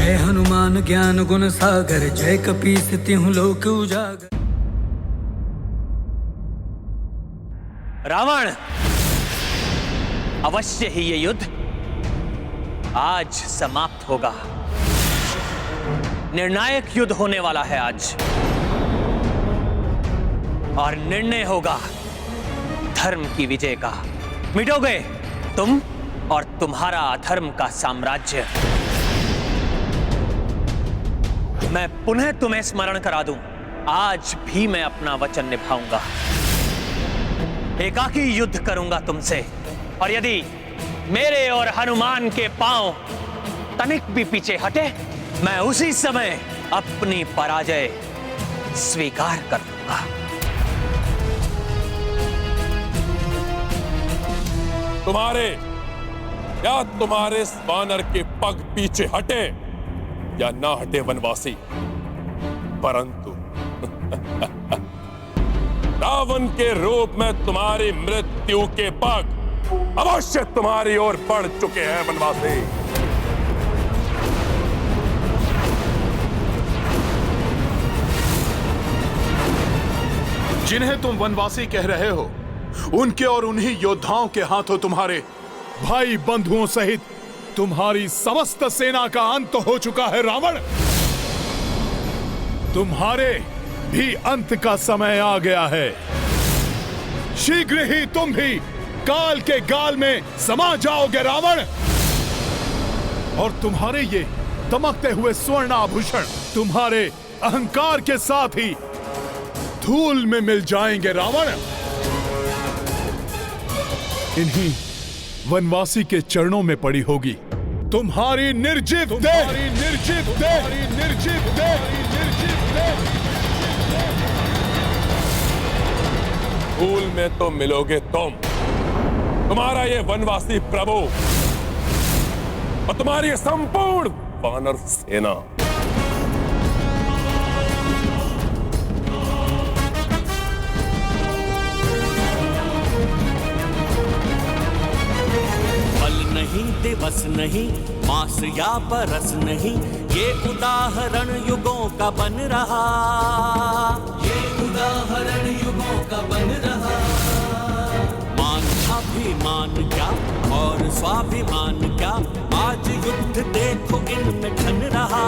जय हनुमान ज्ञान गुण सागर, जय कपीस तिहुँ लोक उजागर। रावण, अवश्य ही ये युद्ध आज समाप्त होगा। निर्णायक युद्ध होने वाला है आज, और निर्णय होगा धर्म की विजय का। मिटोगे तुम और तुम्हारा अधर्म का साम्राज्य। मैं पुनः तुम्हें स्मरण करा दूं, आज भी मैं अपना वचन निभाऊंगा। एकाकी युद्ध करूंगा तुमसे, और यदि मेरे और हनुमान के पांव तनिक भी पीछे हटे, मैं उसी समय अपनी पराजय स्वीकार कर लूंगा। तुम्हारे वानर के पग पीछे हटे या ना हटे वनवासी, परंतु रावण के रूप में तुम्हारी मृत्यु के पग अवश्य तुम्हारी ओर बढ़ चुके हैं वनवासी। जिन्हें तुम वनवासी कह रहे हो, उनके और उन्हीं योद्धाओं के हाथों तुम्हारे भाई बंधुओं सहित तुम्हारी समस्त सेना का अंत हो चुका है रावण। तुम्हारे भी अंत का समय आ गया है। शीघ्र ही तुम भी काल के गाल में समा जाओगे रावण, और तुम्हारे ये दमकते हुए स्वर्ण आभूषण तुम्हारे अहंकार के साथ ही धूल में मिल जाएंगे रावण। इन्हीं वनवासी के चरणों में पड़ी होगी तुम्हारी निर्जीव देह। धूल में तो मिलोगे तुम, तुम्हारा ये वनवासी प्रभु और तुम्हारी ये संपूर्ण वानर सेना। दिवस नहीं, मास या बरस नहीं, ये उदाहरण युगों का बन रहा। ये उदाहरण युगों का बन रहा। मान अभिमान क्या और स्वाभिमान क्या, आज युद्ध देखो इनमें ठन रहा।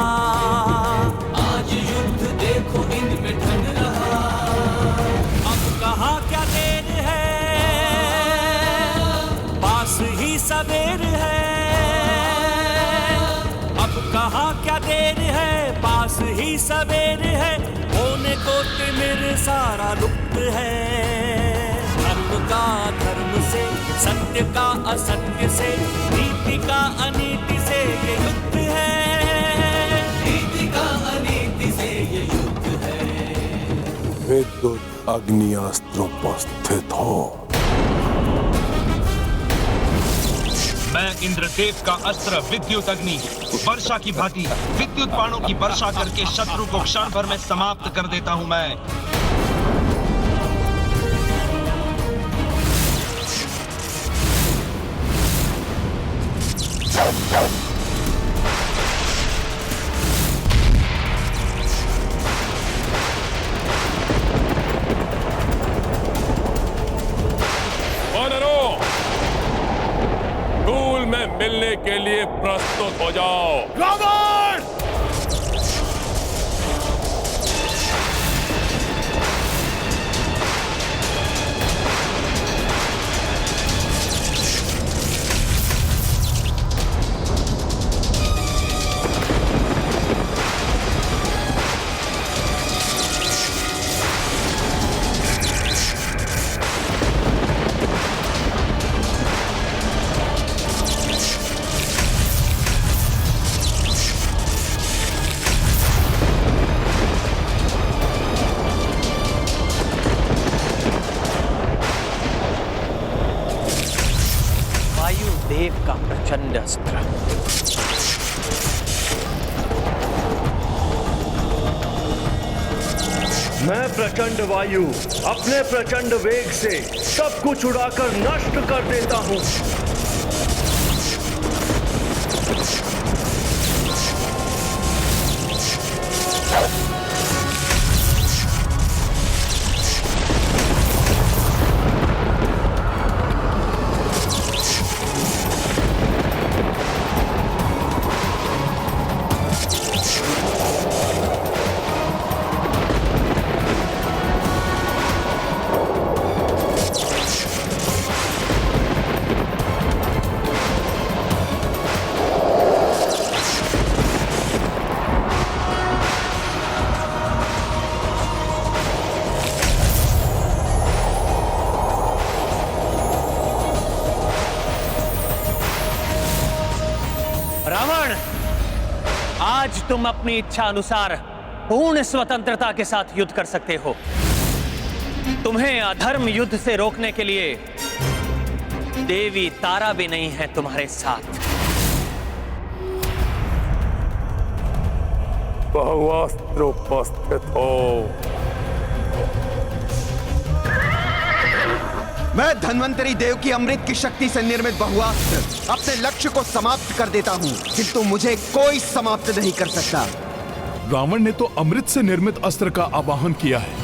आज युद्ध देखो इनमें ठन रहा। अब कहाँ क्या देर है, पास ही सवेर है। कहाँ क्या देर है, पास ही सवेर है। होने को तिमिर सारा लुप्त है। धर्म का धर्म से, सत्य का असत्य से, नीति का अनीति से ये युद्ध है। नीति का अनीति से ये युद्ध है। विद्युत अग्नि अस्त्रों पर स्थित हो। मैं इंद्रदेव का अस्त्र विद्युत अग्नि वर्षा की भांति विद्युत बाणों की वर्षा करके शत्रु को क्षण भर में समाप्त कर देता हूं। मैं मिलने के लिए प्रस्तुत हो जाओ। रावण! देव का प्रचंड अस्त्र। मैं प्रचंड वायु अपने प्रचंड वेग से सब कुछ उड़ाकर नष्ट कर देता हूं। आज तुम अपनी इच्छा अनुसार पूर्ण स्वतंत्रता के साथ युद्ध कर सकते हो। तुम्हें अधर्म युद्ध से रोकने के लिए देवी तारा भी नहीं है तुम्हारे साथ। बहुअस्त्र उपस्थित हो। मैं धन्वंतरी देव की अमृत की शक्ति से निर्मित बहुअस्त्र अपने लक्ष्य को समाप्त कर देता हूँ, किंतु मुझे कोई समाप्त नहीं कर सकता। रावण ने तो अमृत से निर्मित अस्त्र का आवाहन किया है।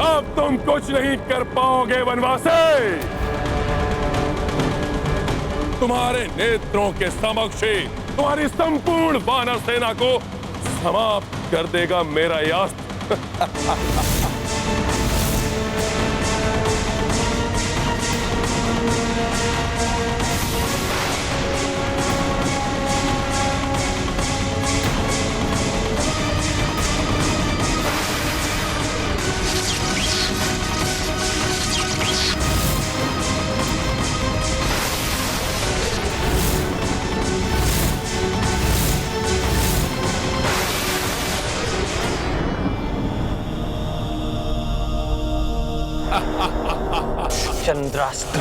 अब तुम कुछ नहीं कर पाओगे वनवासी। तुम्हारे नेत्रों के समक्ष ही तुम्हारी संपूर्ण वानर सेना को समाप्त कर देगा मेरा यह अस्त्र। चंद्रास्त्र।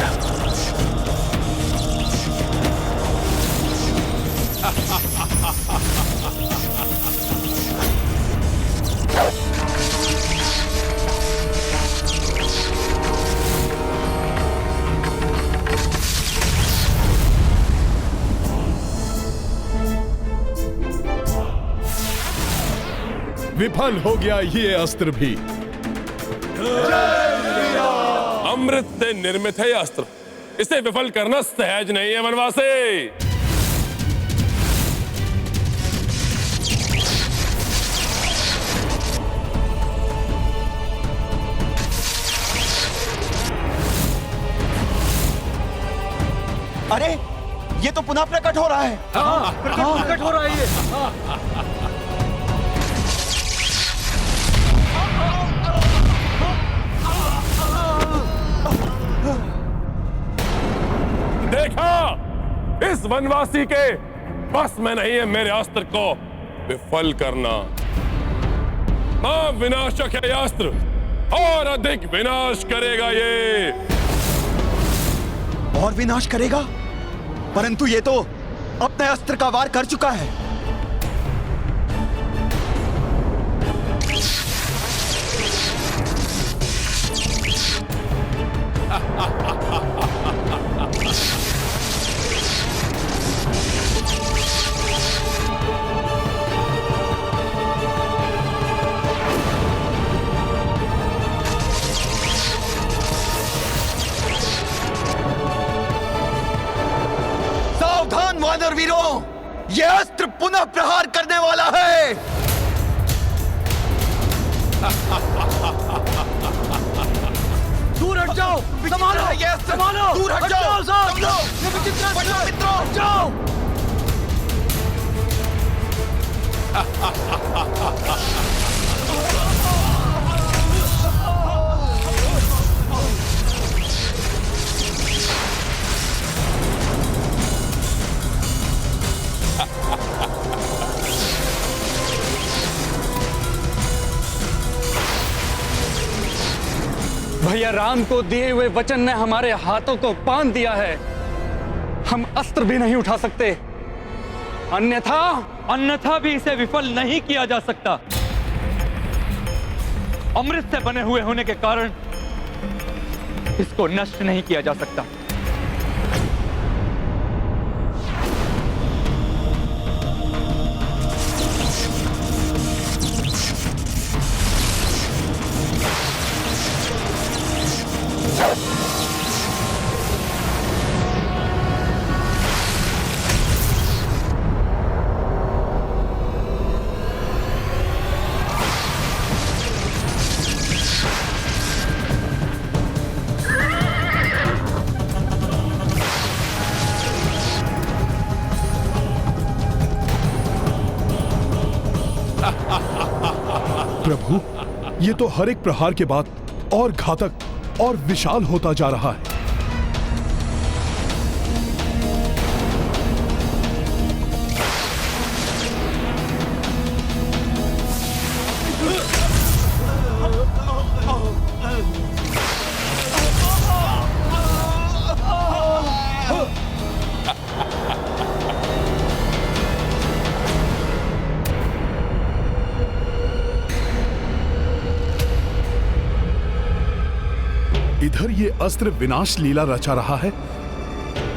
विफल हो गया ये अस्त्र भी। अमृत से निर्मित है यह अस्त्र, इसे विफल करना सहज नहीं है वनवासी। अरे ये तो पुनः प्रकट हो रहा है। प्रकट हो रहा है ये। देखा, इस वनवासी के बस में नहीं है मेरे अस्त्र को विफल करना। विनाशक है यह अस्त्र, और अधिक विनाश करेगा ये। और विनाश करेगा? परंतु ये तो अपने अस्त्र का वार कर चुका है। वानर वीरों, ये अस्त्र पुनः प्रहार करने वाला है। दूर हट जाओ, संभालो, संभालो, दूर हट जाओ, सब लोग, ये विचित्र बचो मित्रों, हट जाओ। भैया राम को दिए हुए वचन ने हमारे हाथों को बांध दिया है। हम अस्त्र भी नहीं उठा सकते, अन्यथा भी इसे विफल नहीं किया जा सकता। अमृत से बने हुए होने के कारण इसको नष्ट नहीं किया जा सकता। प्रभु, ये तो हर एक प्रहार के बाद और घातक और विशाल होता जा रहा है। इधर ये अस्त्र विनाश लीला रचा रहा है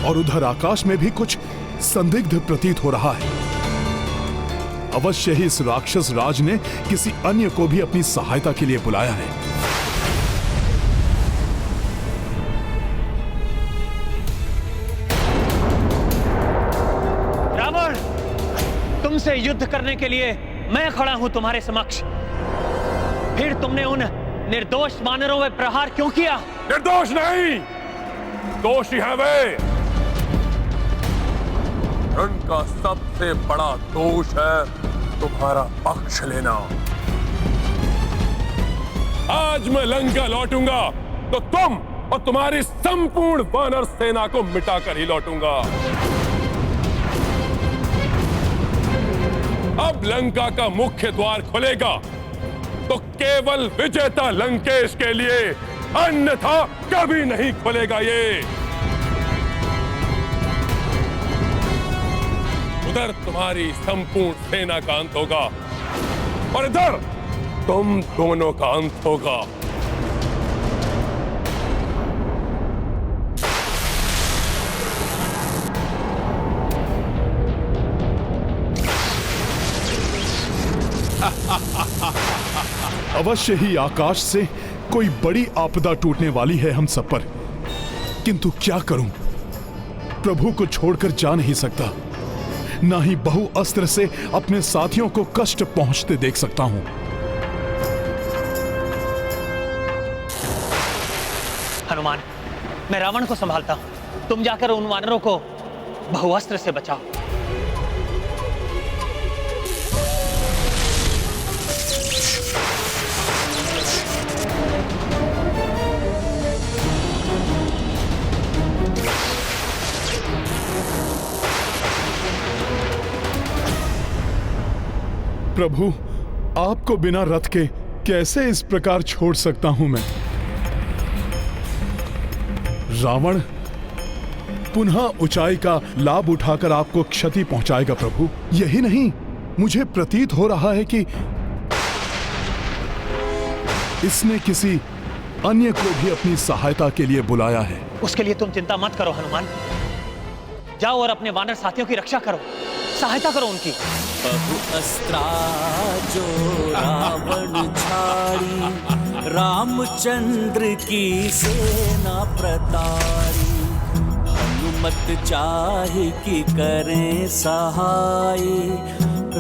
और उधर आकाश में भी कुछ संदिग्ध प्रतीत हो रहा है। अवश्य ही इस राक्षस राज ने किसी अन्य को भी अपनी सहायता के लिए बुलाया है। रावण, तुमसे युद्ध करने के लिए मैं खड़ा हूं तुम्हारे समक्ष। फिर तुमने उन निर्दोष वानरों में प्रहार क्यों किया? निर्दोष नहीं, दोषी है वे। उनका सबसे बड़ा दोष है तुम्हारा पक्ष लेना। आज मैं लंका लौटूंगा तो तुम और तुम्हारी संपूर्ण वानर सेना को मिटाकर ही लौटूंगा। अब लंका का मुख्य द्वार खुलेगा तो केवल विजेता लंकेश के लिए, अन्यथा कभी नहीं खुलेगा ये। उधर तुम्हारी संपूर्ण सेना का अंत होगा और इधर तुम दोनों का अंत होगा। अवश्य ही आकाश से कोई बड़ी आपदा टूटने वाली है हम सब पर, किंतु क्या करूं? प्रभु को छोड़कर जा नहीं सकता, ना ही बहु अस्त्र से अपने साथियों को कष्ट पहुंचते देख सकता हूं। हनुमान, मैं रावण को संभालता हूं, तुम जाकर उन वानरों को बहुअस्त्र से बचाओ। प्रभु, आपको बिना रथ के कैसे इस प्रकार छोड़ सकता हूं मैं? रावण पुनः ऊंचाई का लाभ उठाकर आपको क्षति पहुंचाएगा प्रभु। यही नहीं, मुझे प्रतीत हो रहा है कि इसने किसी अन्य को भी अपनी सहायता के लिए बुलाया है। उसके लिए तुम चिंता मत करो हनुमान, जाओ और अपने वानर साथियों की रक्षा करो, सहायता करो उनकी। बहु अस्त्रा जो रावण छाड़ी, रामचंद्र की सेना प्रतारी। हनुमत चाहे कि करें सहाय,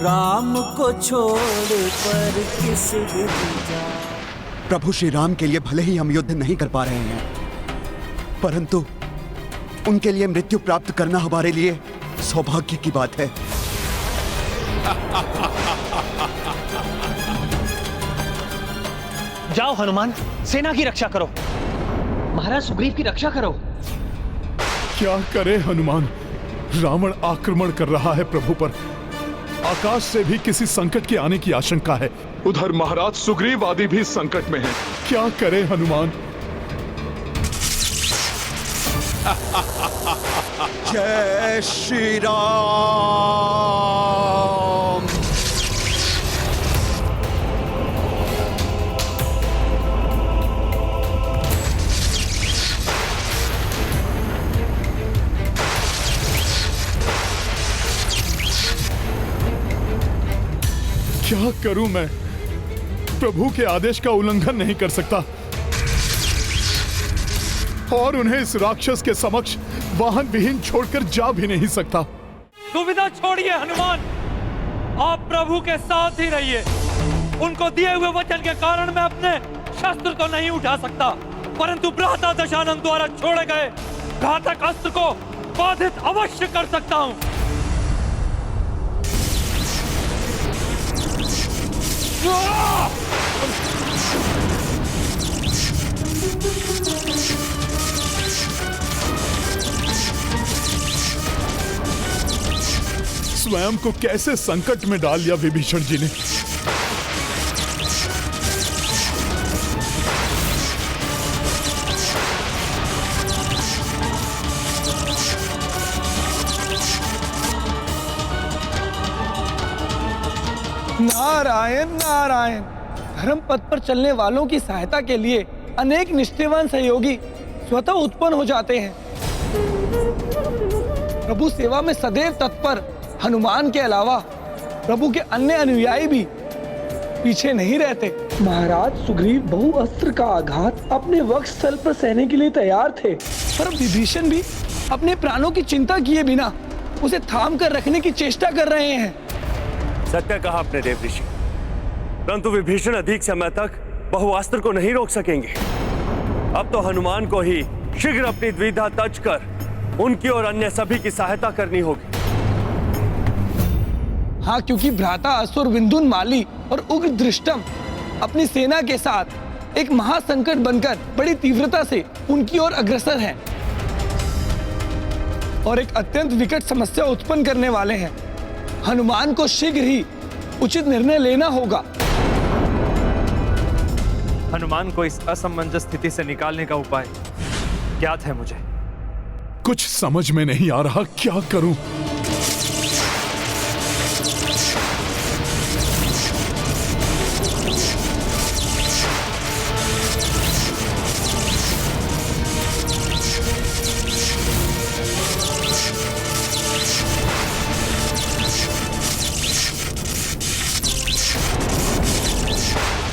राम को छोड़ पर किस विधि जाए। प्रभु श्री राम के लिए भले ही हम युद्ध नहीं कर पा रहे हैं, परंतु उनके लिए मृत्यु प्राप्त करना हमारे लिए सौभाग्य की बात है। जाओ हनुमान, सेना की रक्षा करो, महाराज सुग्रीव की रक्षा करो। क्या करे हनुमान, रावण आक्रमण कर रहा है प्रभु पर। आकाश से भी किसी संकट के आने की आशंका है। उधर महाराज सुग्रीव आदि भी संकट में हैं। क्या करे हनुमान? जय श्री राम। क्या करूं मैं? प्रभु के आदेश का उल्लंघन नहीं कर सकता और उन्हें इस राक्षस के समक्ष वाहन विहीन छोड़कर जा भी नहीं सकता। दुविधा छोड़िए हनुमान, आप प्रभु के साथ ही रहिए। उनको दिए हुए वचन के कारण मैं अपने शस्त्र को नहीं उठा सकता, परंतु भ्राता दशानन द्वारा छोड़े गए घातक अस्त्र को बाधित अवश्य कर सकता हूं। स्वयं को कैसे संकट में डाल दिया विभीषण जी ने। नारायण नारायण। धर्म पथ पर चलने वालों की सहायता के लिए अनेक निष्ठावान सहयोगी स्वतः उत्पन्न हो जाते हैं। प्रभु सेवा में सदैव तत्पर हनुमान के अलावा प्रभु के अन्य अनुयायी भी पीछे नहीं रहते। महाराज सुग्रीव बहु अस्त्र का आघात अपने वक्षस्थल पर सहने के लिए तैयार थे, पर विभीषण भी अपने प्राणों की चिंता किए बिना उसे थाम कर रखने की चेष्टा कर रहे हैं। सत्य कहा अपने देव ऋषि, परंतु विभीषण अधिक समय तक बहुअस्त्र को नहीं रोक सकेंगे। अब तो हनुमान को ही शीघ्र अपनी द्विधा तज कर उनकी और अन्य सभी की सहायता करनी होगी। हाँ, क्योंकि भ्राता असुर विंधुन माली और उग्र दृष्टम अपनी सेना के साथ एक महासंकट बनकर बड़ी तीव्रता से उनकी ओर अग्रसर हैं और एक अत्यंत विकट समस्या उत्पन्न करने वाले हैं। हनुमान को शीघ्र ही उचित निर्णय लेना होगा। हनुमान को इस असमंजस स्थिति से निकालने का उपाय ज्ञात है मुझे। कुछ समझ में नहीं आ रहा, क्या करूं?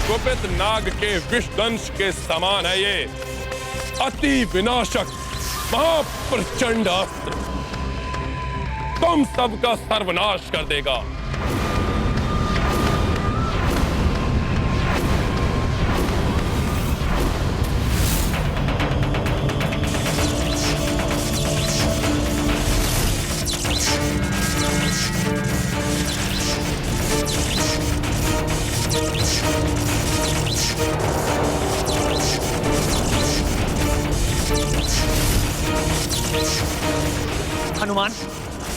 कुपित नाग के विषदंश के समान है ये अति विनाशक महाप्रचंड अस्त्र, तुम सबका सर्वनाश कर देगा। हनुमान,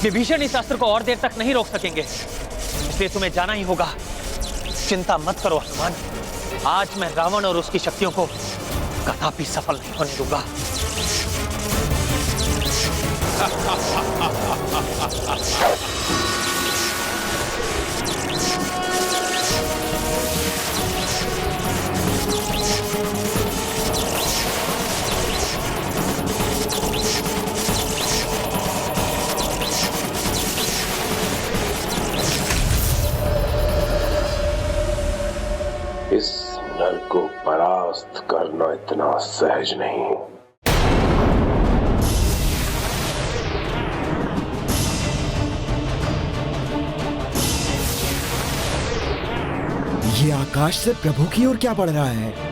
विभीषण इस अस्त्र को और देर तक नहीं रोक सकेंगे, इसलिए तुम्हें जाना ही होगा। चिंता मत करो हनुमान, आज मैं रावण और उसकी शक्तियों को कदापि सफल नहीं होने दूंगा। इस नर को परास्त करना इतना सहज नहीं। ये आकाश से प्रभु की ओर क्या बढ़ रहा है?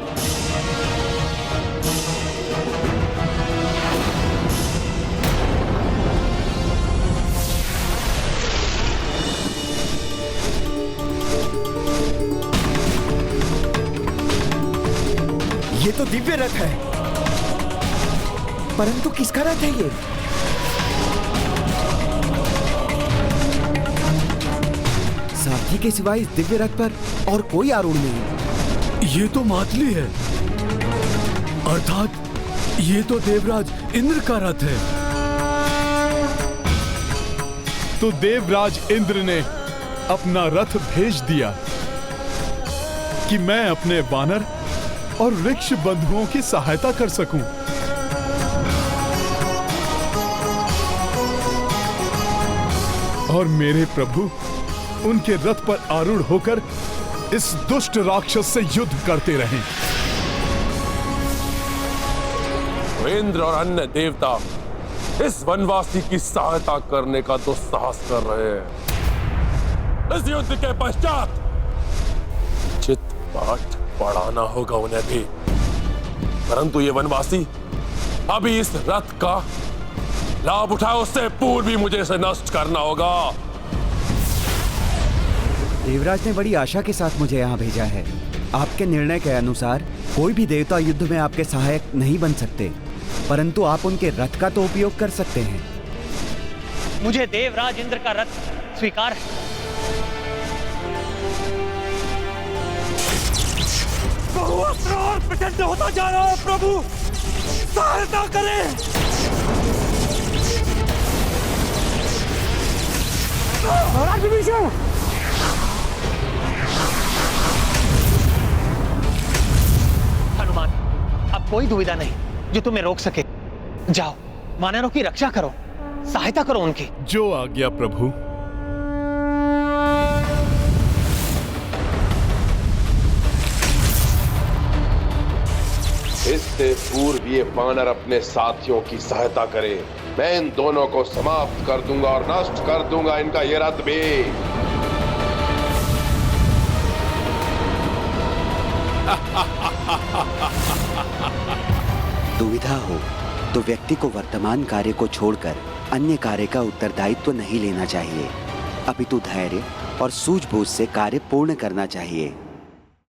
ये तो दिव्य रथ है, परंतु किसका रथ है ये? सारथी के सिवाय इस दिव्य रथ पर और कोई आरूढ़ नहीं। ये तो मातली है, अर्थात ये तो देवराज इंद्र का रथ है। तो देवराज इंद्र ने अपना रथ भेज दिया कि मैं अपने वानर और वृक्ष बंधुओं की सहायता कर सकूं। और मेरे प्रभु उनके रथ पर आरूढ़ होकर इस दुष्ट राक्षस से युद्ध करते रहें। इंद्र और अन्य देवता इस वनवासी की सहायता करने का दुस्साहस कर रहे हैं। इस युद्ध के पश्चात चित पाठ पढ़ाना होगा उन्हें भी, परंतु ये वनवासी अभी इस रथ का लाभ उठाए उससे पूर्व भी मुझे इसे नष्ट करना होगा। देवराज ने बड़ी आशा के साथ मुझे यहाँ भेजा है। आपके निर्णय के अनुसार कोई भी देवता युद्ध में आपके सहायक नहीं बन सकते, परंतु आप उनके रथ का तो उपयोग कर सकते हैं। मुझे देवराज इंद्र का रथ स्वीकार है। बहुअस्त्र और प्रचंड होता जा रहा है प्रभु, सहायता करें। महाराज विभीषण, हनुमान, अब कोई दुविधा नहीं जो तुम्हें रोक सके। जाओ, वानरों की रक्षा करो, सहायता करो उनकी। जो आज्ञा प्रभु। इससे पूर्व ये वानर अपने साथियों की सहायता करे, मैं इन दोनों को समाप्त कर दूंगा और नष्ट कर दूंगा इनका ये रथ भी। दुविधा हो तो व्यक्ति को वर्तमान कार्य को छोड़कर अन्य कार्य का उत्तरदायित्व नहीं लेना चाहिए, अपितु धैर्य और सूझबूझ से कार्य पूर्ण करना चाहिए।